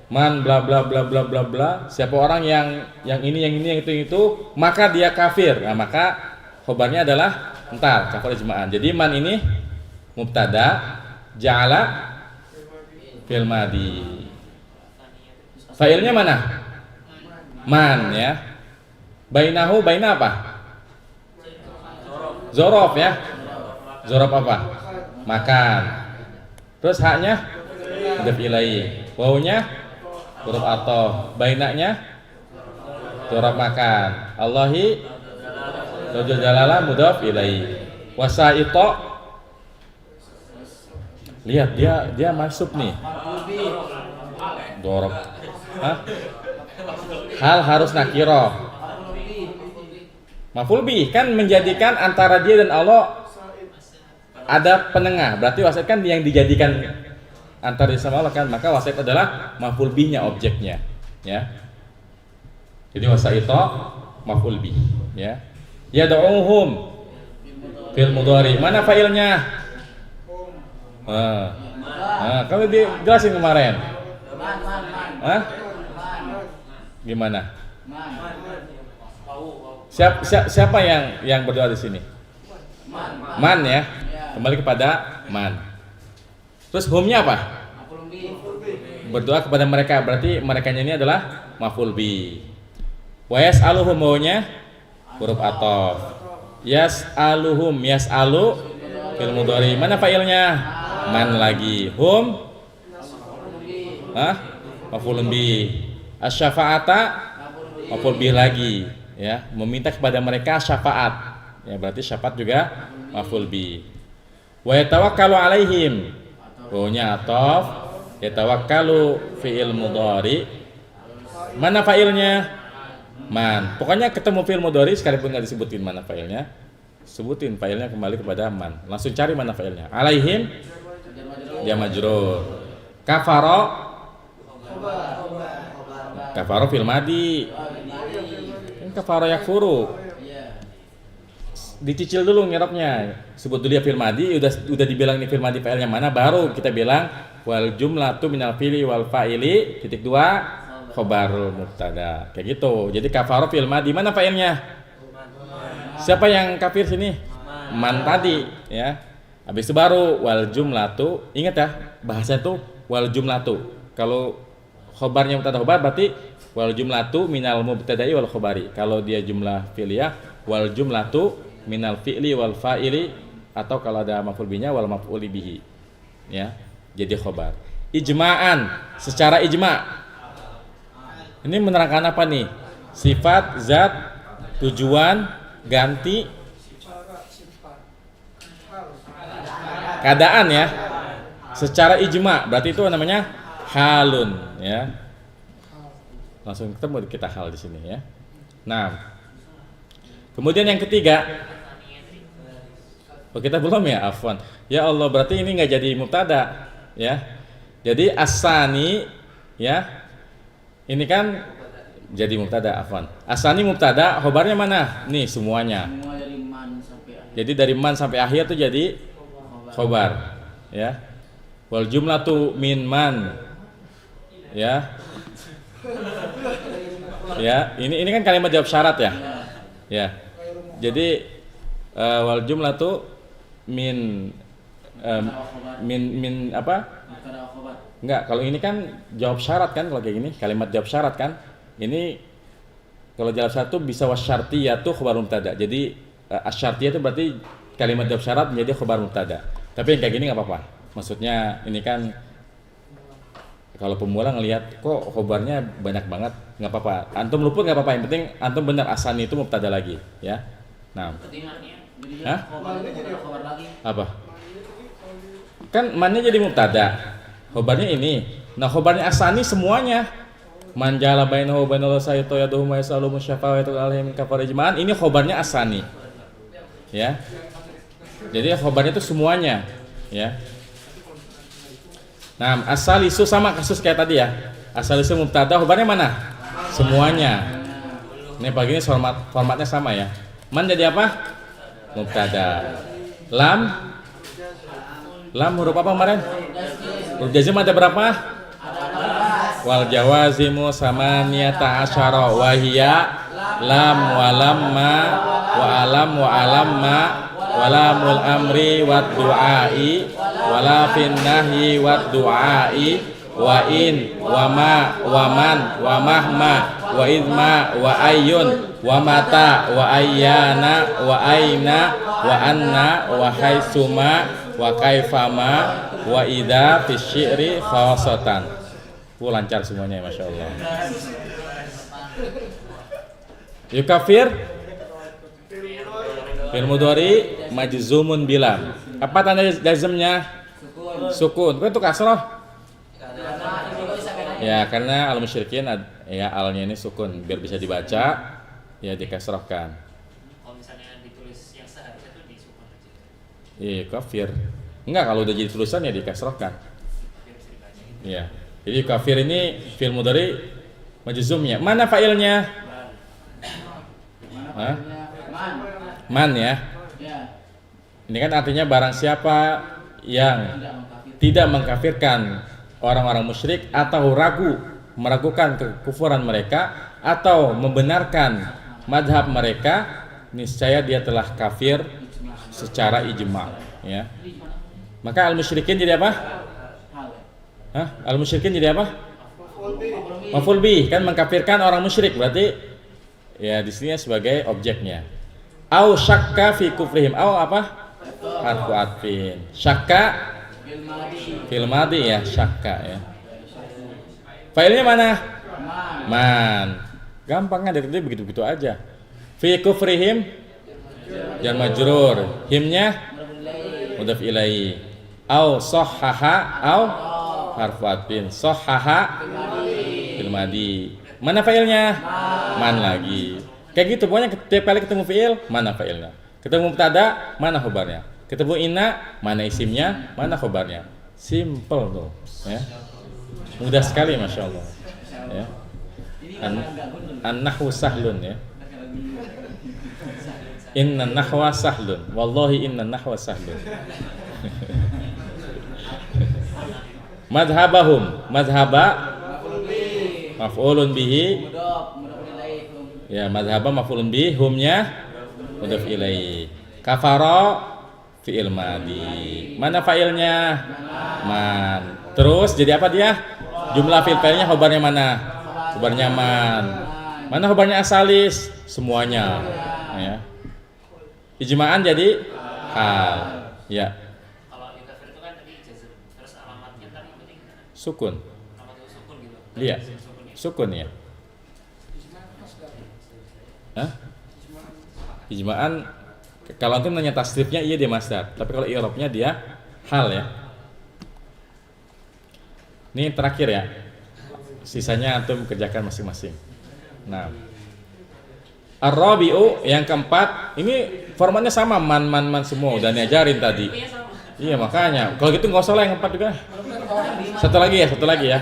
Man bla bla bla bla bla bla. Siapa orang yang ini yang itu, maka dia kafir. Nah, maka khobarnya adalah kafar ijma'an. Jadi man ini mubtada, ja'ala fil madi. Fa'ilnya mana? Man ya. Bainahu, baina apa? Zorof ya. Zorof apa? Makan. Terus haknya? Mudhaf ilaihi. Wawunya? Huruf athof. Bainanya? Zorof makan. Allahi Rajul jalala mudhaf ilaihi. Wasa'ito. Lihat dia masuk nih. Zorof. Hah? Hal harus nakiro. Maf'ul bih kan menjadikan antara dia dan Allah ada penengah. Berarti wasit kan yang dijadikan antara dia sama Allah kan, maka wasit adalah maf'ul bihnya, objeknya. Ya. Jadi wasaito maf'ul bih. Ya. Yad'uhum fil mudhari. Mana fa'ilnya? Kalau dijelasin kemarin. Hah? Gimana? Siapa yang berdoa di sini? Man ya. Kembali kepada man. Terus humnya apa? Berdoa kepada mereka. Berarti merekanya ini adalah maf'ul bi. Wa yas'aluhum maunya huruf athof. Yas'aluhum, yas'alu fil mudhari. Mana fa'ilnya? Man lagi. Hum? Maf'ulun bi. Asy-syafa'ata maf'ul bih lagi ya, meminta kepada mereka syafaat. Ya, berarti syafaat juga maf'ul bih. Wa yatawakkalu 'alaihim. Wawunya athof, yatawakkalu fi'il mudhari. Mana fa'ilnya? Man. Pokoknya ketemu fi'il mudhari sekalipun enggak disebutin mana fa'ilnya, sebutin fa'ilnya kembali kepada man. Langsung cari mana fa'ilnya. 'Alaihim dia majrur. Kafara kafaro fil madi. Kafaro yakfuru. Dicicil dulu ngirapnya. Sebut dulu ya fil madi, udah dibilang ini fil madi fa'ilnya mana, baru kita bilang wal jumlatu minal fi'li wal fa'ili titik 2 khobarul mubtada. Kayak gitu. Jadi kafaro fil madi, mana fa'ilnya? Siapa yang kafir sini? Man tadi ya. Habis itu baru wal jumlatu. Ingat ya, bahasa itu wal jumlatu. Kalau khobarnya mubtada khobar berarti wal jumlatu minal mubtada'i wal khobari. Kalau dia jumlah fi'liyah wal jumlatu minal fi'li wal fa'ili, atau kalau ada maf'ul bihnya wal maf'uli bihi. Ya. Jadi khobar. Ijma'an, secara ijma'. Ini menerangkan apa nih? Sifat, zat, tujuan, ganti, keadaan ya. Secara ijma', berarti itu namanya halun ya. Langsung ketemu kita hal di sini ya. Nah, Kemudian yang ketiga, oh kita belum ya, afwan. Ya Allah, berarti ini nggak jadi mubtada, ya. Jadi asani, ya, ini kan jadi mubtada, afwan. Asani mubtada, khobarnya mana? Nih semuanya. Semua dari man sampai akhir. Jadi dari man sampai akhir tuh jadi khobar, ya. Wal jumlatu min man, ya. Ya, ini kan kalimat jawab syarat ya. Ya. Jadi wal jumlatu min min apa? Mubtada khobar. Enggak, kalau ini kan jawab syarat kan, kalau kayak gini kalimat jawab syarat kan. Ini kalau jawab syarat itu bisa wasyartiyatu khobar mubtada. Jadi asyartiyah itu berarti kalimat jawab syarat menjadi khobar mubtada. Tapi yang kayak gini nggak apa-apa. Maksudnya ini kan kalau pemula ngelihat kok khobarnya banyak banget, nggak apa-apa. Antum luput nggak apa-apa. Yang penting antum benar asani itu mubtada lagi, ya. Nah, Jadi hah? khobar lagi. Apa? Kan mannya jadi mubtada, khobarnya ini. Nah, khobarnya asani semuanya. Manjala bainahu bainal sayyidu yaduhu ma yasalu musyafa'atu alaihim kafar ijma'an. Ini khobarnya asani. Ya. Jadi khobarnya itu semuanya, ya. Nah, asalisu sama kasus kayak tadi ya. Asalisu mubtada, khobarnya mana? Semuanya. Ini pagi ini formatnya sama ya. Man jadi apa? Mubtada. Lam huruf apa kemarin? Huruf jazm ada berapa? Wal jawazimu samaniyata asyara wa hiya lam wa lamma wa alam wa alamma wa lamul amri wad du'ai wa la fin nahyi wad du'ai wa in wa ma wa man wa mahma wa idma wa ayyun wa mata wa ayyana wa aina wa anna wa haitsuma wa kaifama wa idza fi syi'ri khawasatan. Lancar semuanya, masya Allah. Yukafir fil mudhari majzumun bilam. Apa tanda jazmnya? Sukun. Kok itu kasrah? Ya, karena al musyrikin ya alnya ini sukun biar bisa dibaca ya dikasrahkan. Kalau misalnya ditulis yang seharusnya itu disukun aja. Iya, kafir. Enggak, kalau udah jadi tulisan ya dikasrahkan. Biar bisa dibaca gitu. Iya. Jadi kafir ini fi'il mudhari majzumnya. Mana fa'ilnya? Hah? Man ya. Ini kan artinya barang siapa yang tidak mengkafirkan orang-orang musyrik atau meragukan kekufuran mereka atau membenarkan madhab mereka, niscaya dia telah kafir secara ijma, ya. Maka al-musyrikin jadi apa? Hah? Al-musyrikin jadi apa? Maf'ul bih, kan mengkafirkan orang musyrik, berarti ya di sini sebagai objeknya. Au syakka fi kufrihim, au apa? Harfu atfin. Syakka fil madi ya, syakka ya. Failnya mana? Man. Gampang kan, dari tadi begitu-begitu aja. Fi kufrihim jar majrur, himnya mudhaf ilaihi. Au sahhaha, au harfu atfin. Sahhaha fil madi. Mana failnya? Man lagi. Kayak gitu, pokoknya setiap kali ketemu fiil, mana failnya? Ketemu mubtada, mana khobarnya? Ketemu inna, mana isimnya, mana khobarnya? Simple tuh, ya. Mudah sekali, masya Allah. Ya. An-nahwu sahlun ya. Inna nahwa sahlun. Wallahi inna nahwa sahlun. Madhabahum, madhaba maf'ulun bihi. Ya, madhaba maf'ulun bihi, humnya mudhaf ilaihi. Kafara fi'il madi. Mana fa'ilnya? Man. Terus jadi apa dia? Jumlah fi'il fa'ilnya khobarnya mana? Khobarnya man. Mana khobarnya asalis? Semuanya. Ya. Ijma'an jadi hal. Ya. Kalau yukafir itu kan tadi jazm, terus alamatnya tadi berarti gimana? Sukun. Alamat itu sukun gitu. Iya. Sukun ya. Sukun ya. Hah? Ijma'an kalau antum nanya tasrifnya iya dia masdar, tapi kalau i'rabnya dia hal ya. Ini terakhir ya. Sisanya antum kerjakan masing-masing. Nah, Ar-rabi'u yang keempat, ini formatnya sama man semua udah diajarin tadi. Iya sama. Iya makanya, kalau gitu nggak usah lah yang keempat juga. Satu lagi ya. Semuanya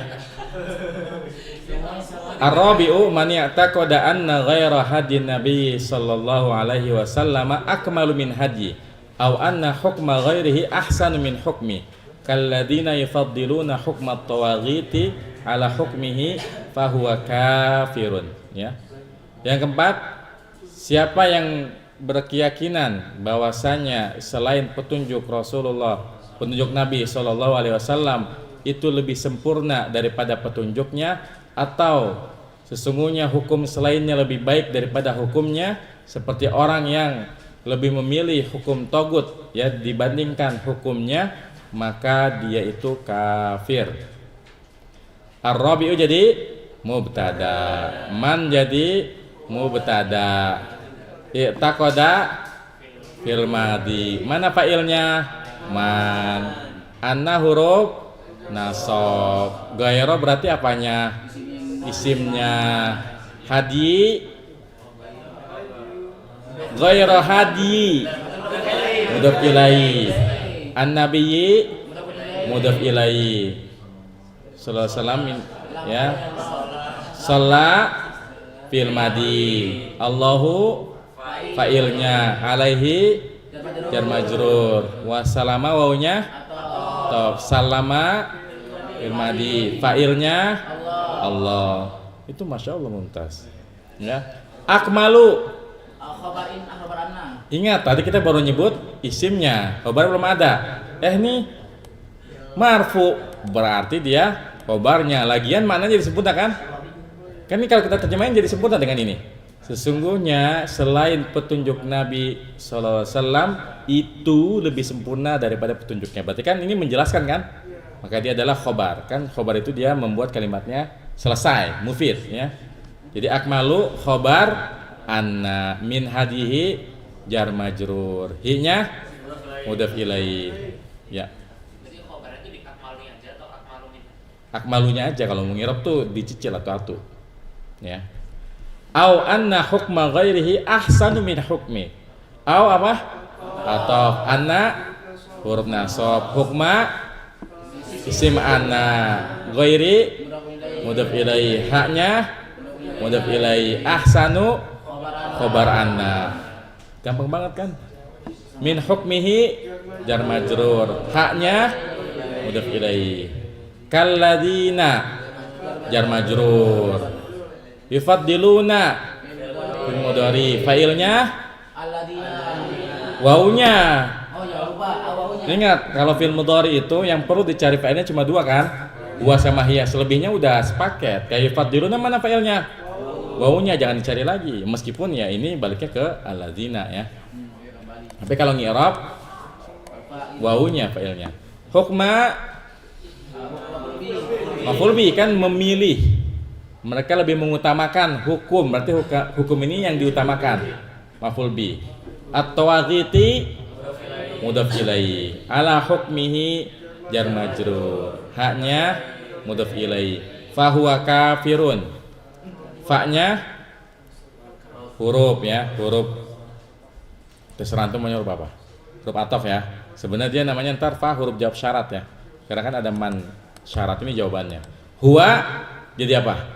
sama. Ar-rabi'u man ya'taqada anna ghaira hadin Nabi sallallahu alaihi wasallam akmalu min hadi aw anna hukma ghairihi ahsanu min hukmi kalladina yufaddiluna hukma at-tawaghiti ala hukmihi fahuwa kafirun, ya. Yang keempat, siapa yang berkeyakinan bahwasanya selain petunjuk Rasulullah, petunjuk Nabi sallallahu alaihi wasallam itu lebih sempurna daripada petunjuknya, atau sesungguhnya hukum selainnya lebih baik daripada hukumnya, seperti orang yang lebih memilih hukum togut ya dibandingkan hukumnya, maka dia itu kafir. Ar-rabi'u jadi mubtada, man jadi mubtada, i'taqada fil madi. Mana fa'ilnya? Man. Anna huruf nasab. Ghaira berarti apanya? Isimnya. Hadi ghaira hadi mudhaf ilaihi. An-nabiyyi mudhaf ilaihi. Sallallahu alaihi wasallam ya. Shalla fil madi. Allahu fa'ilnya, alaihi jar majrur, wassalama wawunya top, salama fil madi, fa'ilnya Allah. Itu masya Allah mumtaz. Ya. Akmalu. Ingat tadi kita baru nyebut isimnya, khobar belum ada. Ini marfu berarti dia khobarnya. Lagian maknanya jadi sempurna kan? Kan ini kalau kita terjemahin jadi sempurna dengan ini. Sesungguhnya selain petunjuk Nabi SAW itu lebih sempurna daripada petunjuknya. Berarti kan ini menjelaskan kan? Maka dia adalah khobar. Kan khobar itu dia membuat kalimatnya selesai, mufid ya. Jadi akmalu khobar anna min hadihi jar majrur. Hi-nya mudhaf ilaihi. Ya. Jadi khobar itu di akmalunya aja atau akmalunya? Akmalunya aja, kalau mau ngirab tuh dicicil atau atu. Ya. Au anna hukma ghairihi ahsanu min hukmi. Au apa? Atau anna huruf nasab, hukma isim anna, ghairi mudhaf ilaihi, haknya mudhaf ilaihi, ahsanu khabar anna. Gampang banget kan? Min hukmihi jar majrur, haknya mudhaf ilaihi. Kalladina jar majrur. Yufaddiluna fil mudhari, fa'ilnya wawunya. Ingat kalau fil mudhari itu yang perlu dicari fa'ilnya cuma dua kan? Wa sama hiya, selebihnya udah sepaket. Kayak yufaddiluna mana fa'ilnya? Wawunya, jangan dicari lagi. Meskipun ya ini baliknya ke alladzina ya. Tapi kalau ngi'rab wawunya fa'ilnya. Hukma maf'ul bi kan memilih. Mereka lebih mengutamakan hukum, berarti hukum ini yang diutamakan. Maf'ul bi. At-tawaghiti mudhaf ilaihi, ala hukmihi jar majrur, haknya mudhaf ilaihi, fahuwa kafirun. Fa-nya huruf ya, huruf terserah antum mau huruf apa? Huruf ataf ya. Sebenarnya dia namanya ntar fa huruf jawab syarat ya. Karena kan ada man syarat, ini jawabannya. Huwa jadi apa?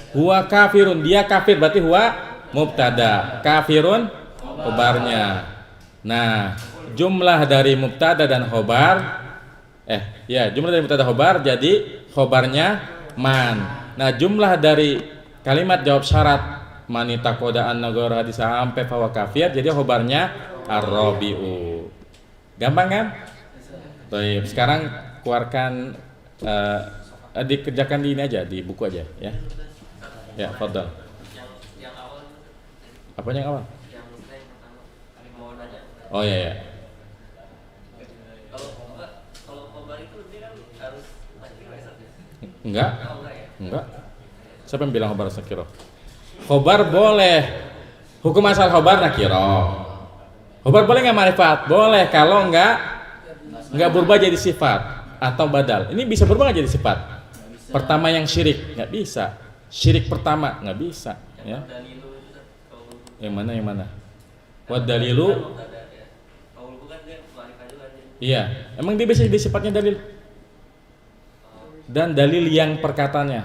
Huwa kafirun, dia kafir, berarti huwa mubtada, kafirun khobarnya. Nah, jumlah dari mubtada dan khobar jumlah dari mubtada khobar jadi khobarnya man. Nah, jumlah dari kalimat jawab syarat manita koda an nagara hadis sampai fawa kafir jadi khobarnya ar-rabi'u. Gampang kan? Baik, sekarang keluarkan dikerjakan di ini aja, di buku aja ya. Ya, fadhal. Yang awal. Apa yang awal? Yang saya pertama kami mau nanya. Oh ya. Kalau khobar itu dia kan harus nakiro ya? Enggak. Oh, enggak ya? Enggak. Siapa yang bilang khobar nakiro? Khobar boleh. Hukum asal khobar nakiro. Khobar boleh enggak ma'rifat? Boleh kalau enggak berubah jadi sifat atau badal. Ini bisa berubah jadi sifat. Pertama yang syirik, enggak bisa. Syirik pertama nggak bisa ya. Yang mana? Wa dalilu. Qaul bukan dia ma'rifah juga dia. Iya, emang dia bisa jadi sifatnya dalil. Dan dalil yang perkataannya.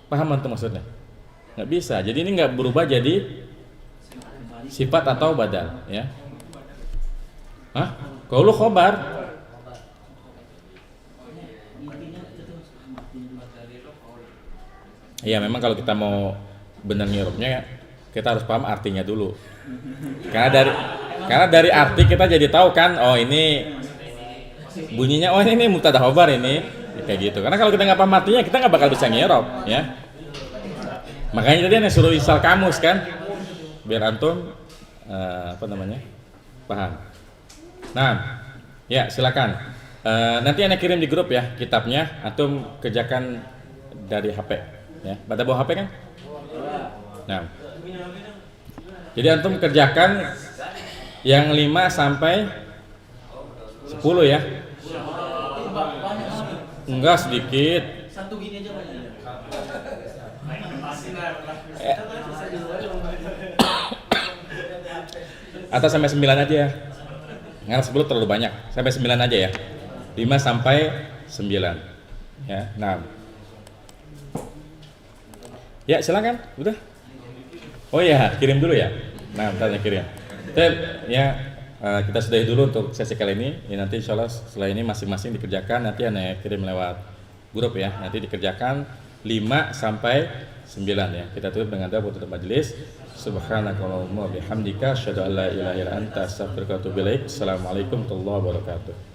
Paham antum maksudnya? Nggak bisa. Jadi ini nggak berubah jadi sifat atau badal, ya. Hah? Qaulu khobar. Iya, memang kalau kita mau benar ngirupnya kita harus paham artinya dulu. Karena dari arti kita jadi tahu kan, oh ini bunyinya, oh ini mubtada khobar ini, kayak gitu. Karena kalau kita nggak paham artinya kita nggak bakal bisa ngirop, ya. Makanya tadi yang suruh isal kamus kan, biar antum paham. Nah, ya silakan. Nanti Anda kirim di grup ya kitabnya, antum kerjakan dari HP, ya. Pada bawa HP kan? Nah, jadi antum kerjakan yang 5 sampai 10 ya. Enggak, sedikit. Satu gini aja banyak. Atau sampai 9 aja ya. Nggak 10 terlalu banyak. Sampai 9 aja ya. 5 sampai 9. Ya, nah. Ya, silakan. Udah. Oh iya, kirim dulu ya. Nah, bentar kirim. Kita sudahi dulu untuk sesi kali ini. Ya, nanti insya Allah setelah ini masing-masing dikerjakan. Nanti Anda kirim lewat grup ya. Nanti dikerjakan 5 sampai 9 ya. Kita tutup dengan doa tutup majelis. Subhanakallahumma bihamdika asyhadu an la ilaha illa anta astaghfiruka wa atubu ilaik. Assalamualaikum warahmatullahi wabarakatuh.